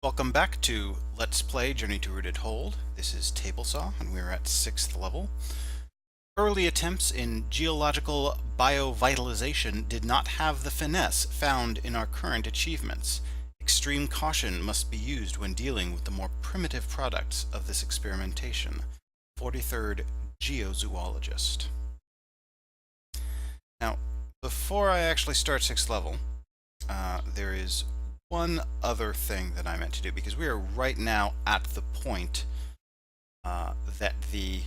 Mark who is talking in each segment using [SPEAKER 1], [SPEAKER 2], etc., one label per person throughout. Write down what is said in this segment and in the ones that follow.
[SPEAKER 1] Welcome back to Let's Play Journey to Rooted Hold. This is Table Saw, and we're at 6th level. Early attempts in geological biovitalization did not have the finesse found in our current achievements. Extreme caution must be used when dealing with the more primitive products of this experimentation. 43rd Geozoologist. Now, before I actually start 6th level, there is one other thing that I meant to do, because we are right now at the point that the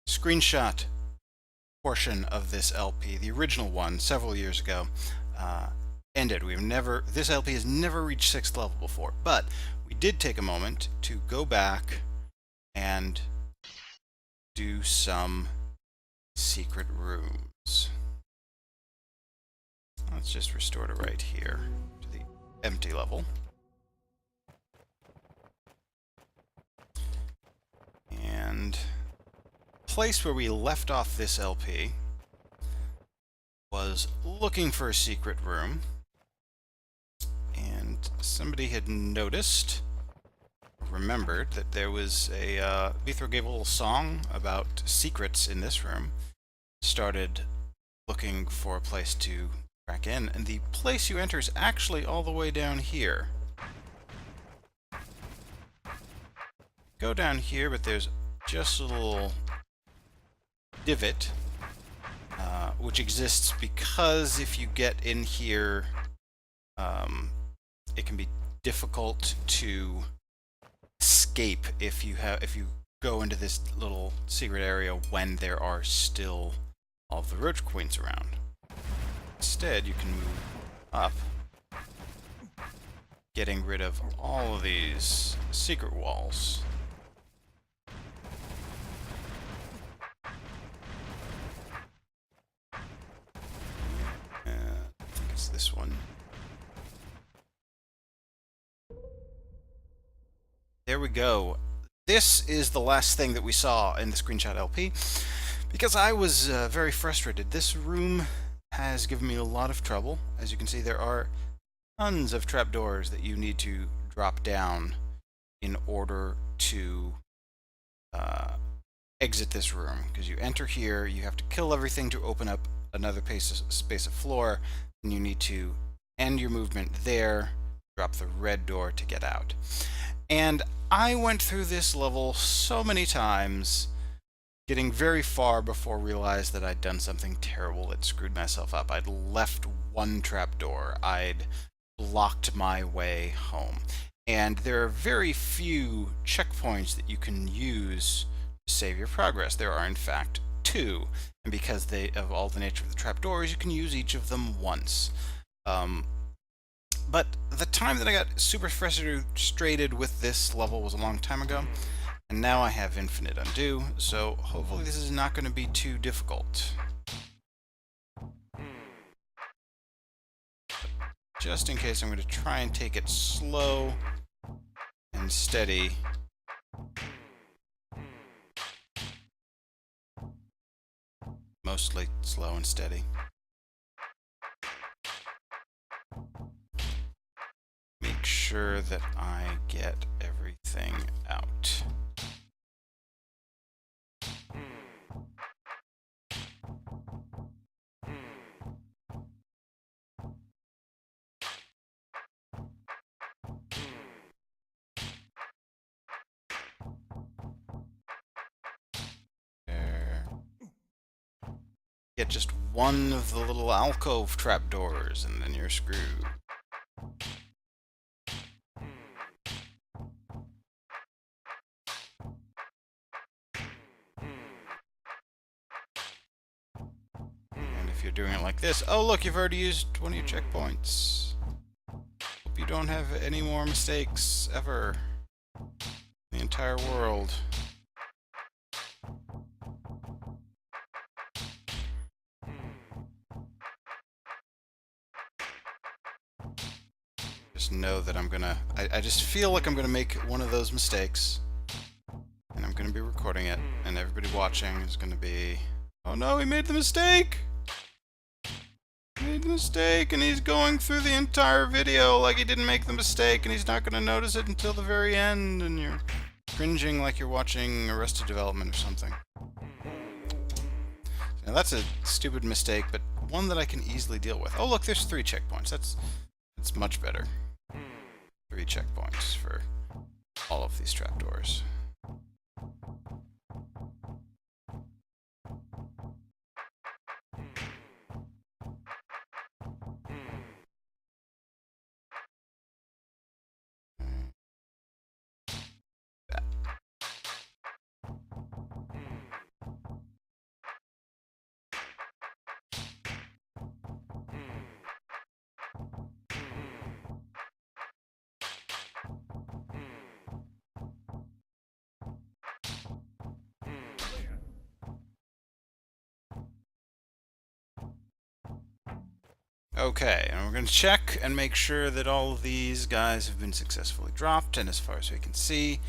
[SPEAKER 1] screenshot portion of this LP, the original one several years ago, ended. This LP has never reached 6th level before, but we did take a moment to go back and do some secret rooms. Let's just restore to right here, to the empty level. And the place where we left off this LP was looking for a secret room. And somebody had noticed, remembered, that there was a, Beethro gave a little song about secrets in this room. Started looking for a place to crack in, and the place you enter is actually all the way down here. Go down here, but there's just a little divot, which exists because if you get in here, it can be difficult to escape if you go into this little secret area when there are still all of the roach queens around. Instead, you can move up, getting rid of all of these secret walls. I think it's this one. There we go. This is the last thing that we saw in the screenshot LP, because I was very frustrated. This room has given me a lot of trouble. As you can see, there are tons of trapdoors that you need to drop down in order to exit this room. Because you enter here, you have to kill everything to open up another space of floor, and you need to end your movement there, drop the red door to get out. And I went through this level so many times, getting very far before I realized that I'd done something terrible that screwed myself up. I'd left one trapdoor. I'd blocked my way home. And there are very few checkpoints that you can use to save your progress. There are, in fact, 2. And because of all the nature of the trapdoors, you can use each of them once. But the time that I got super frustrated with this level was a long time ago. And now I have infinite undo, so hopefully this is not going to be too difficult. Just in case, I'm going to try and take it slow and steady. Mostly slow and steady. Make sure that I get everything out. Get just one of the little alcove trapdoors, and then you're screwed. And if you're doing it like this, oh look, you've already used one of your checkpoints. Hope you don't have any more mistakes ever in the entire world. Just know that I'm gonna... I just feel like I'm gonna make one of those mistakes. And I'm gonna be recording it, and everybody watching is gonna be... Oh no, he made the mistake! Made the mistake, and he's going through the entire video like he didn't make the mistake, and he's not going to notice it until the very end, and you're cringing like you're watching Arrested Development or something. Now that's a stupid mistake, but one that I can easily deal with. Oh look, there's 3 checkpoints. That's much better. 3 checkpoints for all of these trapdoors. Okay, and we're going to check and make sure that all of these guys have been successfully dropped, and as far as we can see,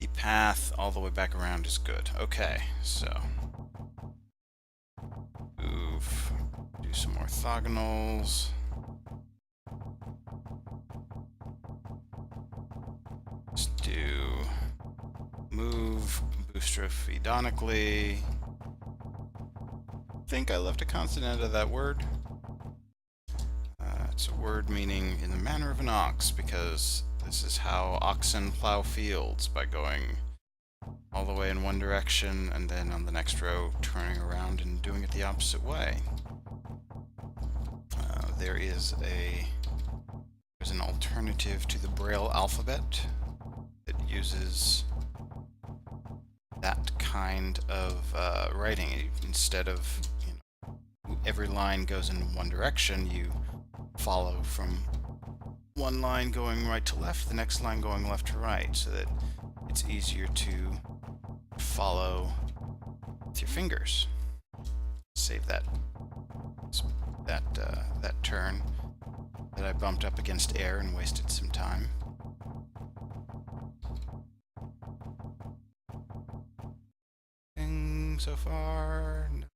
[SPEAKER 1] the path all the way back around is good. Okay, so move, do some orthogonals. Let's do move boostrophedonically. I think I left a consonant out of that word. It's a word meaning in the manner of an ox, because this is how oxen plow fields, by going all the way in one direction and then on the next row turning around and doing it the opposite way. There's an alternative to the Braille alphabet that uses that kind of writing. Instead of, every line goes in one direction, you follow from one line going right to left, the next line going left to right, so that it's easier to follow with your fingers. Save that turn that I bumped up against air and wasted some time. So far, no.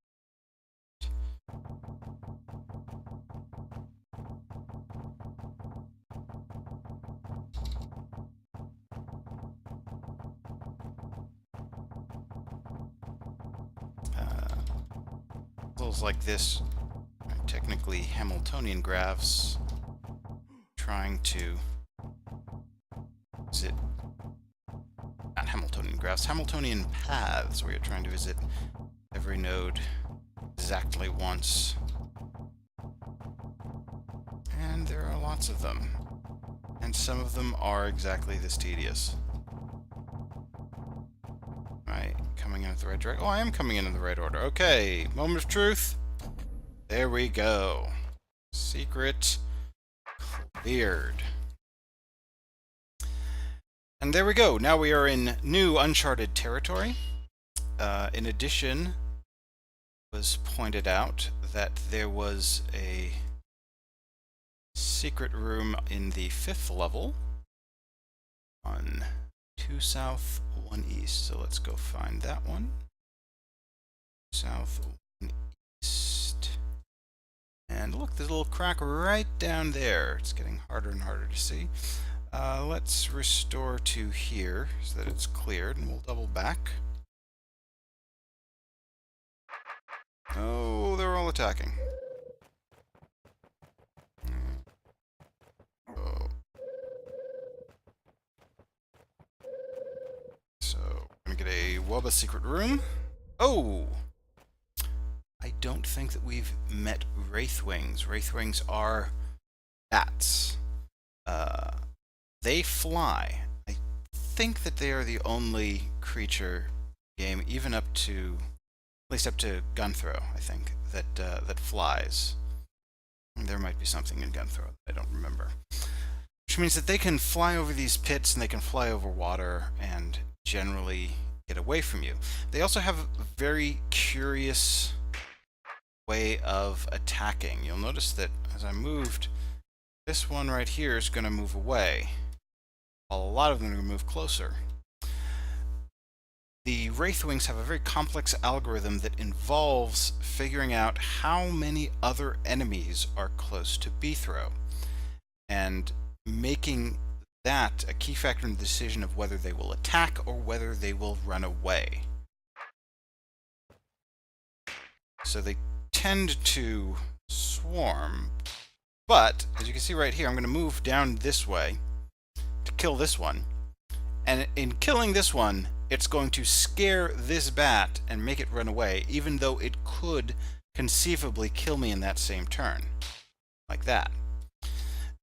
[SPEAKER 1] Puzzles like this are technically Hamiltonian graphs, trying to visit, not Hamiltonian graphs, Hamiltonian paths, where you're trying to visit every node exactly once. And there are lots of them, and some of them are exactly this tedious. Coming in at the right direction. Oh, I am coming in the right order. Okay, moment of truth. There we go. Secret cleared. And there we go. Now we are in new uncharted territory. In addition, it was pointed out that there was a secret room in the 5th level on 2 south, 1 east. So let's go find that one. South, 1 east. And look, there's a little crack right down there. It's getting harder and harder to see. Let's restore to here so that it's cleared, and we'll double back. Oh, they're all attacking. Oh. So, I'm gonna get a Wubba secret room. Oh! I don't think that we've met Wraithwings. Wraithwings are bats. They fly. I think that they are the only creature game, even up to, at least up to Gunthrow, I think, that flies. There might be something in Gunthrow that I don't remember. Which means that they can fly over these pits, and they can fly over water, and generally get away from you. They also have a very curious way of attacking. You'll notice that as I moved, this one right here is going to move away, while a lot of them are going to move closer. the Wraithwings have a very complex algorithm that involves figuring out how many other enemies are close to Beethro, and making that a key factor in the decision of whether they will attack or whether they will run away. So they tend to swarm, but as you can see right here, I'm going to move down this way to kill this one. And in killing this one, it's going to scare this bat and make it run away, even though it could conceivably kill me in that same turn. Like that.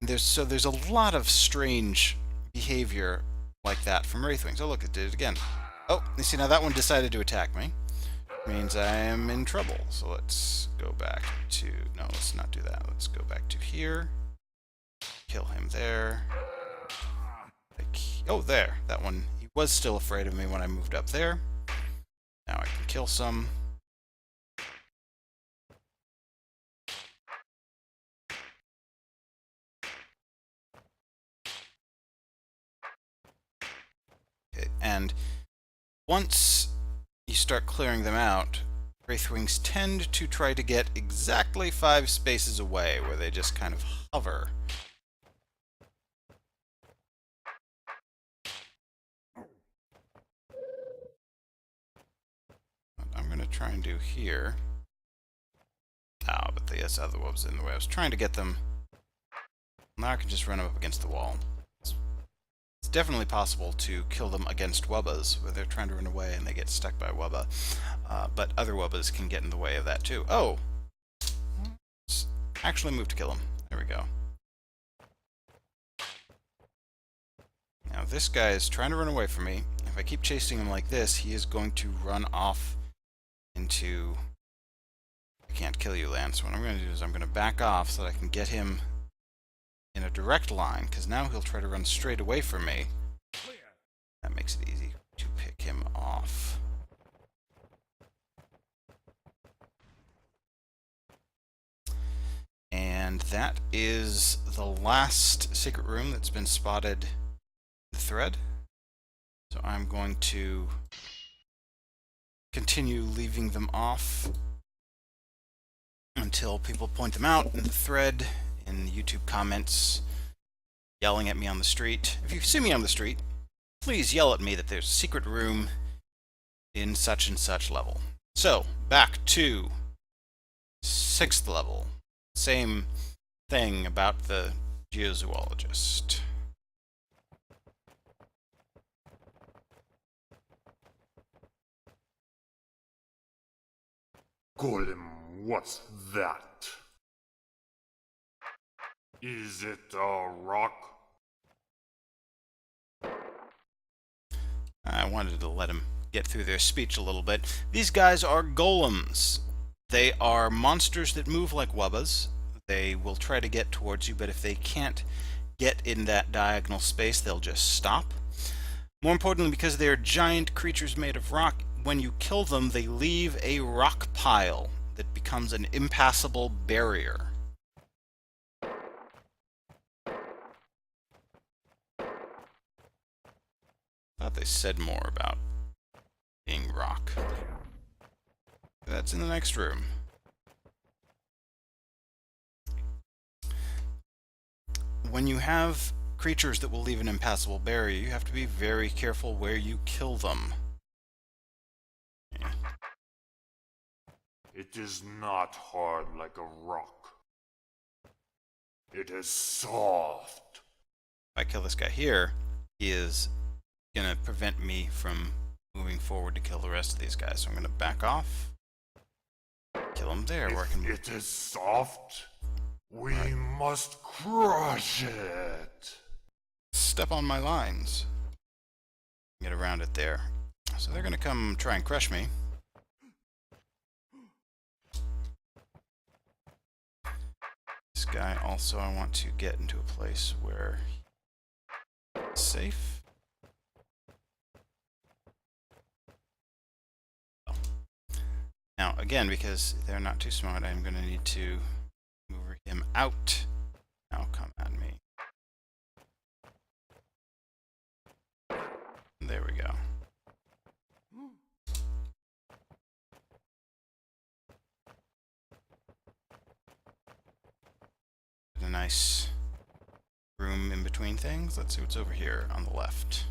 [SPEAKER 1] There's a lot of strange behavior like that from Wraithwings. Oh look, it did it again. Oh, you see, now that one decided to attack me. Means I am in trouble. So let's go back to... No, let's not do that. Let's go back to here. Kill him there. Oh, there. That one. He was still afraid of me when I moved up there. Now I can kill some. Okay, and once you start clearing them out, Wraithwings tend to try to get exactly 5 spaces away, where they just kind of hover. What I'm going to try and do here... Oh, but this other one was in the way. I was trying to get them... Now I can just run them up against the wall. It's definitely possible to kill them against Wubbas, where they're trying to run away and they get stuck by a Wubba. But other Wubbas can get in the way of that too. Oh! Let's actually move to kill him. There we go. Now this guy is trying to run away from me. If I keep chasing him like this, he is going to run off into... I can't kill you, Lance. So what I'm going to do is I'm going to back off so that I can get him in a direct line, because now he'll try to run straight away from me. That makes it easy to pick him off. And that is the last secret room that's been spotted in the thread. So I'm going to continue leaving them off until people point them out in the thread, in the YouTube comments, yelling at me on the street. If you see me on the street, please yell at me that there's a secret room in such and such level. So, back to 6th level. Same thing about the geozoologist.
[SPEAKER 2] Golem, what's that? Is it a rock?
[SPEAKER 1] I wanted to let them get through their speech a little bit. These guys are golems. They are monsters that move like Wubbas. They will try to get towards you, but if they can't get in that diagonal space, they'll just stop. More importantly, because they are giant creatures made of rock, when you kill them, they leave a rock pile that becomes an impassable barrier. Thought they said more about being rock. That's in the next room. When you have creatures that will leave an impassable barrier, you have to be very careful where you kill them. Yeah.
[SPEAKER 2] It is not hard like a rock. It is soft.
[SPEAKER 1] If I kill this guy here, he is going to prevent me from moving forward to kill the rest of these guys. So I'm going to back off. Kill him there. Where I can...
[SPEAKER 2] It is soft. We must crush it.
[SPEAKER 1] Step on my lines. Get around it there. So they're going to come try and crush me. This guy also I want to get into a place where it's safe. Now, again, because they're not too smart, I'm going to need to move him out. Now come at me. There we go. nice room in between things. Let's see what's over here on the left.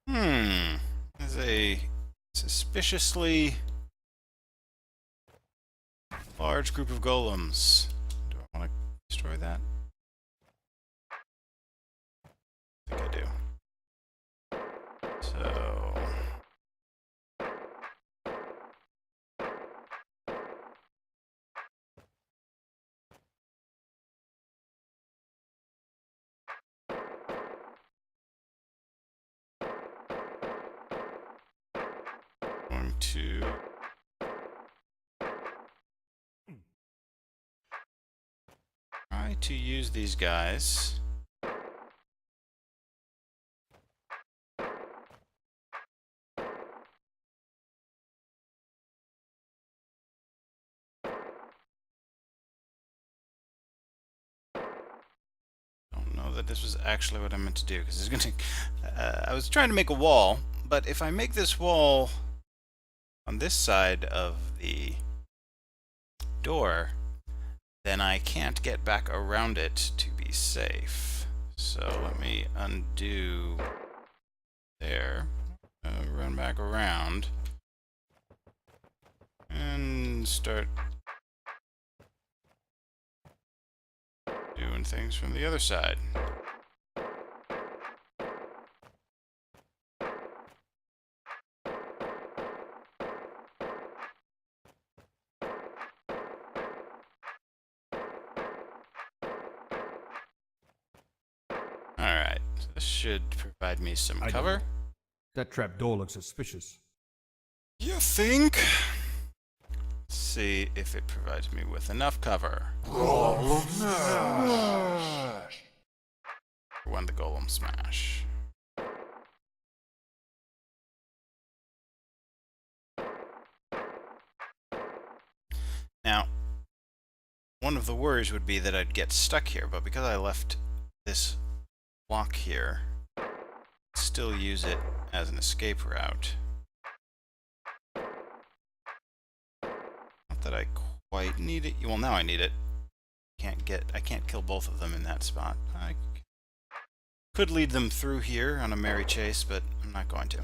[SPEAKER 1] There's a suspiciously large group of golems. Do I want to destroy that? I think I do. So... going to try to use these guys. Don't know that this was actually what I meant to do, because it's going to... I was trying to make a wall, but if I make this wall on this side of the door, then I can't get back around it to be safe. So let me undo there, run back around, and start doing things from the other side. Alright, so this should provide me some
[SPEAKER 3] I don't
[SPEAKER 1] cover.
[SPEAKER 3] know. That trap door looks suspicious.
[SPEAKER 1] You think? Let's see if it provides me with enough cover.
[SPEAKER 2] Golem smash!
[SPEAKER 1] When the golem smash. Now, one of the worries would be that I'd get stuck here, but because I left this block here, still use it as an escape route. Not that I quite need it. Well, now I need it. I can't kill both of them in that spot. I could lead them through here on a merry chase, but I'm not going to.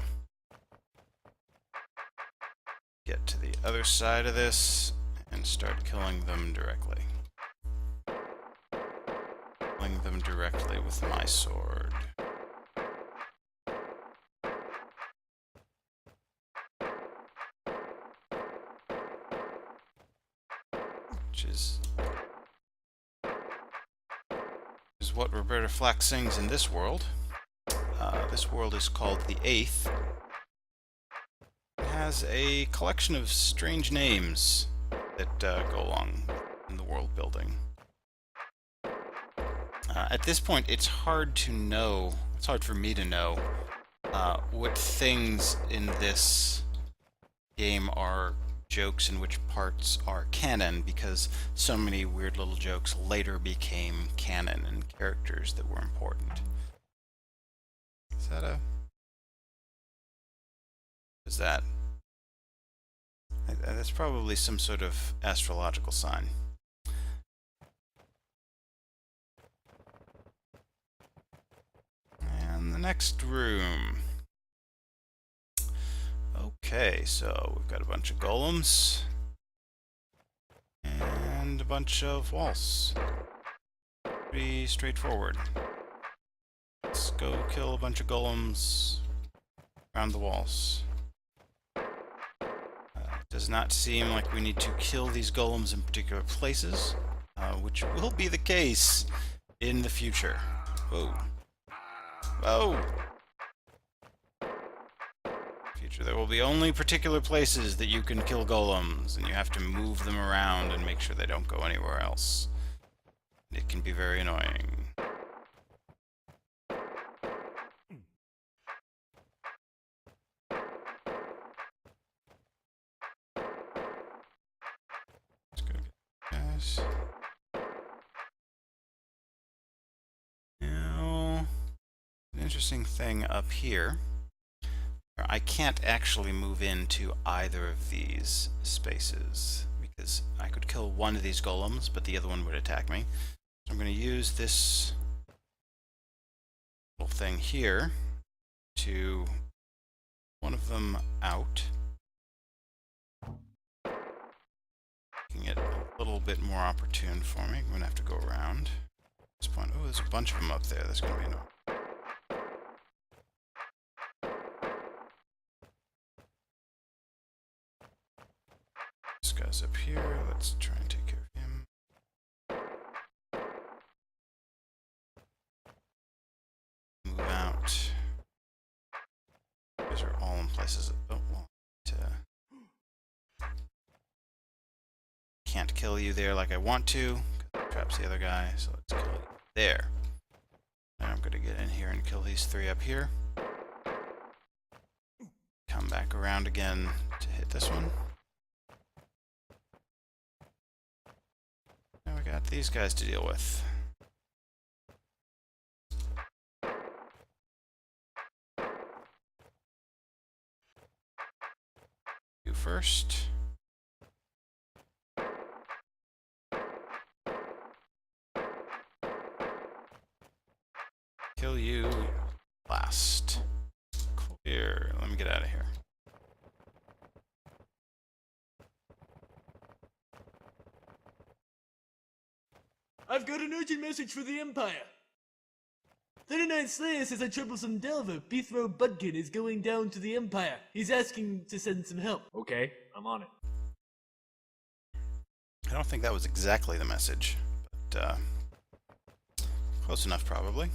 [SPEAKER 1] Get to the other side of this and start killing them directly. Killing them directly with my sword. Which is what Roberta Flack sings in this world. This world is called the Eighth. It has a collection of strange names that go along in the world building. At this point, it's hard to know, it's hard for me to know what things in this game are jokes and which parts are canon, because so many weird little jokes later became canon and characters that were important. Is that a... Is that... That's probably some sort of astrological sign. And the next room. Okay, so we've got a bunch of golems and a bunch of walls. Pretty straightforward. Let's go kill a bunch of golems around the walls. Does not seem like we need to kill these golems in particular places, which will be the case in the future. Whoa. Whoa! There will be only particular places that you can kill golems, and you have to move them around and make sure they don't go anywhere else. It can be very annoying. Let's go get this. Now, an interesting thing up here. I can't actually move into either of these spaces is I could kill one of these golems, but the other one would attack me. So I'm going to use this little thing here to one of them out, making it a little bit more opportune for me. I'm going to have to go around at this point. Oh, there's a bunch of them up there. That's going to be annoying. This guy's up here. Let's try and take care of him. Move out. These are all in places. Oh, well, can't kill you there like I want to. Traps the other guy, so let's kill you there. Now I'm going to get in here and kill these three up here. Come back around again to hit this one. Now we got these guys to deal with. You first. Kill you last. Clear. Let me get out of here.
[SPEAKER 4] I've got an urgent message for the Empire. 39 Slayer says a troublesome Delver, Beethro Budkin, is going down to the Empire. He's asking to send some help. Okay, I'm on it.
[SPEAKER 1] I don't think that was exactly the message, but close enough probably.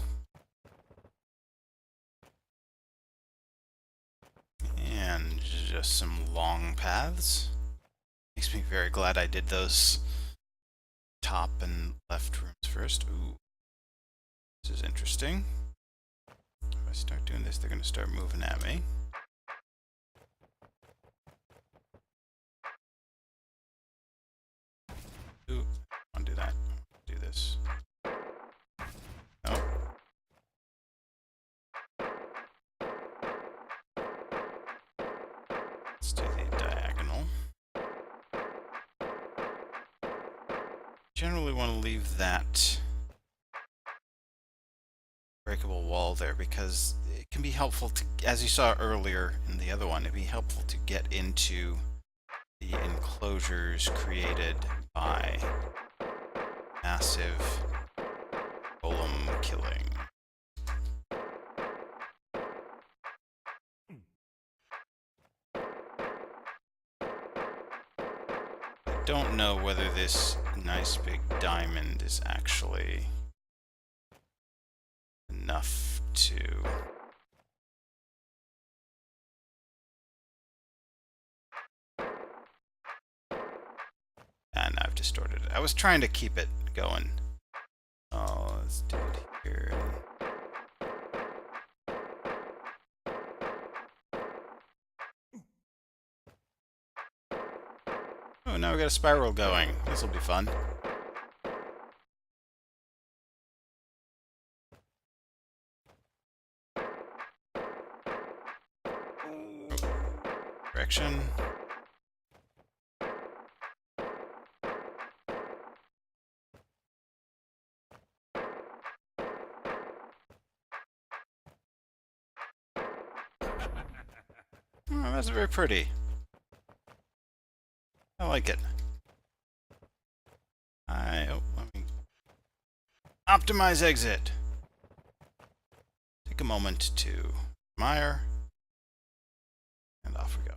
[SPEAKER 1] And just some long paths. Makes me very glad I did those top and left rooms first. Ooh. This is interesting. If I start doing this, they're going to start moving at me. Ooh, I want to do that. Do this. Oh. Let's do the diagonal. Generally want to leave that breakable wall there because it can be helpful to, as you saw earlier in the other one, it'd be helpful to get into the enclosures created by massive golem killing. I don't know whether this nice big diamond is actually enough to and I've distorted it. I was trying to keep it going. Oh, let's do it here. Oh, now we got a spiral going. This will be fun. Correction. Oh, that's very pretty. I like it. Let me optimize exit. Take a moment to admire, and off we go.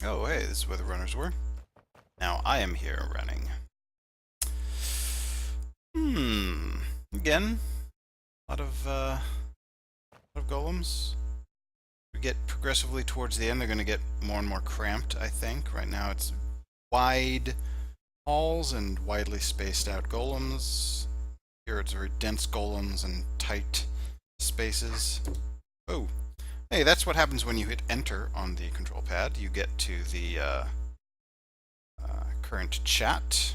[SPEAKER 1] Oh, hey, this is where the runners were. Now I am here running. Again, a lot of golems. We get progressively towards the end, they're going to get more and more cramped, I think. Right now it's wide halls and widely spaced out golems. Here it's very dense golems and tight spaces. Oh, hey, that's what happens when you hit enter on the control pad. You get to the current chat.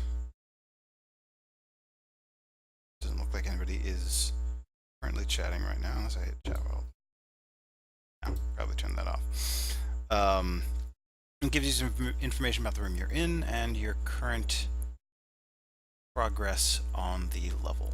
[SPEAKER 1] Doesn't look like anybody is currently chatting right now unless I hit chat world. Probably turn that off. It gives you some information about the room you're in and your current progress on the level.